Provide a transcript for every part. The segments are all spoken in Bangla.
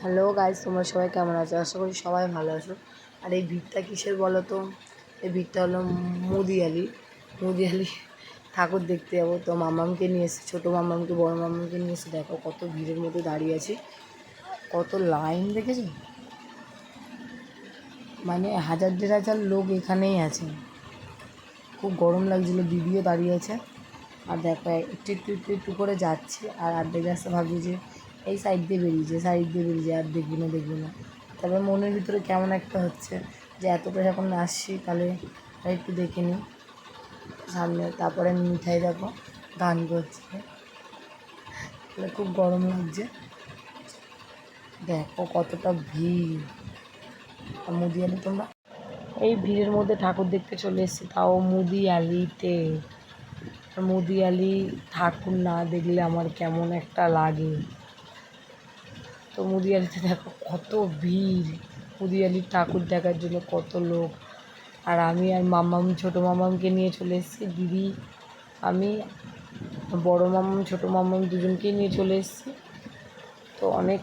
হ্যালো গাইজ, তোমরা সবাই কেমন আছো? আশা করি সবাই ভালো আছো। আর এই ভিড়টা কিসের বলো তো? এই ভিড়টা হলো মুদিয়ালি ঠাকুর দেখতে যাবো। তো মামামকে নিয়ে এসে, ছোটো মামামকে বড় মামামকে নিয়ে এসে দেখো কত ভিড়ের মধ্যে দাঁড়িয়ে আছি, কত লাইন দেখেছো। মানে 1000-1500 লোক এখানেই আছে। খুব গরম লাগছিলো, দিদিও দাঁড়িয়ে আছে। আর দেখো একটু একটু একটু একটু করে যাচ্ছে, আর অর্ধেক রাস্তা ভাবছি যে এই সাইড দিয়ে বেরিয়েছে আর দেখবো না। তবে মনের ভিতরে কেমন একটা হচ্ছে যে এতটা যখন আসছি তাহলে একটু দেখে নিই সামনে। তারপরে মিঠাই দেখো গান করছে, তাহলে খুব গরম লাগছে। দেখো কতটা ভিড়। মুদিয়ালি তোমরা এই ভিড়ের মধ্যে ঠাকুর দেখতে চলে এসেছি, তাও মুদিয়ালিতে। মুদিয়ালি ঠাকুর না দেখলে আমার কেমন একটা লাগে। তো মুদিয়ালিতে দেখো কত ভিড়, মুদিয়ালির ঠাকুর দেখার জন্য কত লোক। আর আমি আর মামাম, ছোটো মামামকে নিয়ে চলে এসেছি। দিদি, আমি, বড় মামাম, ছোটো মামাম দুজনকেই নিয়ে চলে এসেছি। তো অনেক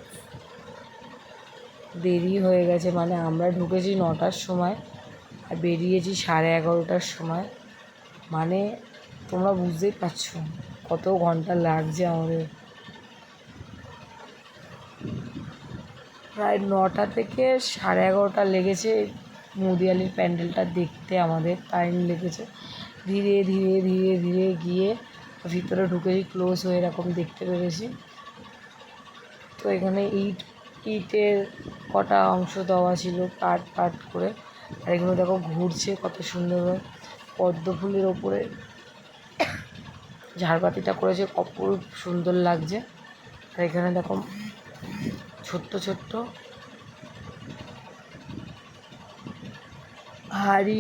দেরি হয়ে গেছে, মানে আমরা ঢুকেছি 9টার সময় আর বেরিয়েছি 11:30টার সময়। মানে তোমরা বুঝতেই পারছো কত ঘন্টা লাগছে আমাদের। প্রায় 9টা থেকে 11:30 লেগেছে মুদিয়ালির প্যান্ডেলটা দেখতে, আমাদের টাইম লেগেছে। ধীরে ধীরে ধীরে ধীরে গিয়ে ভিতরে ঢুকেই ক্লোজ হয়ে এরকম দেখতে পেরেছি। তো এখানে ইটের কটা অংশ দেওয়া ছিল পাট করে। আর এগুলো দেখো ঘুরছে কত সুন্দরভাবে, পদ্ম ফুলের ওপরে ঝাড়বাতিটা করেছে, অপূর্ব সুন্দর লাগছে। আর এখানে দেখো ছোট্ট ছোট্ট হাঁড়ি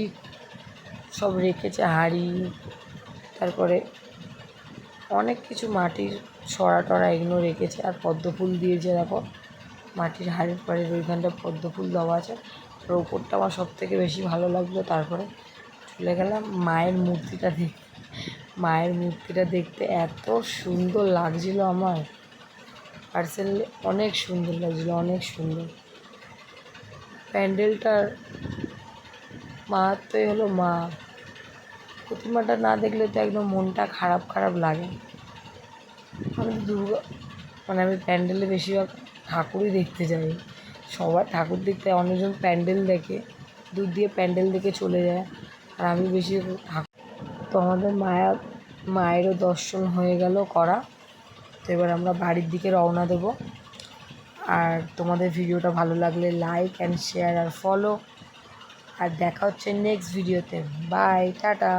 সব রেখেছে, হাঁড়ি, তারপরে অনেক কিছু মাটির সরা এগুলো রেখেছে। আর পদ্ম ফুল দিয়েছে দেখো, মাটির হাঁড়ির পরে ওইখানটা পদ্ম ফুল দেওয়া আছে। আর ওপরটা আমার সবথেকে বেশি ভালো লাগলো। তারপরে চলে গেলাম মায়ের মূর্তিটা দেখতে এত সুন্দর লাগছিল আমার, পার্সোনালি অনেক সুন্দর লাগছিল, অনেক সুন্দর। প্যান্ডেলটার মাহাত্ম্যই হলো মা, প্রতিমাটা না দেখলে তো একদম মনটা খারাপ লাগে। আমি প্যান্ডেলে বেশিরভাগ ঠাকুরই দেখতে যাই। সবার ঠাকুর দেখতে, অনেকজন প্যান্ডেল দেখে, দূর দিয়ে প্যান্ডেল দেখে চলে যায়। আর আমি বেশি ঠাকুর। তো আমাদের মায়েরও দর্শন হয়ে গেল করা। তো এবার আমরা বাড়ির দিকে রওনা দেব। আর তোমাদের ভিডিওটা ভালো লাগলে লাইক অ্যান্ড শেয়ার আর ফলো। আর দেখা হচ্ছে নেক্সট ভিডিওতে। Bye, tata.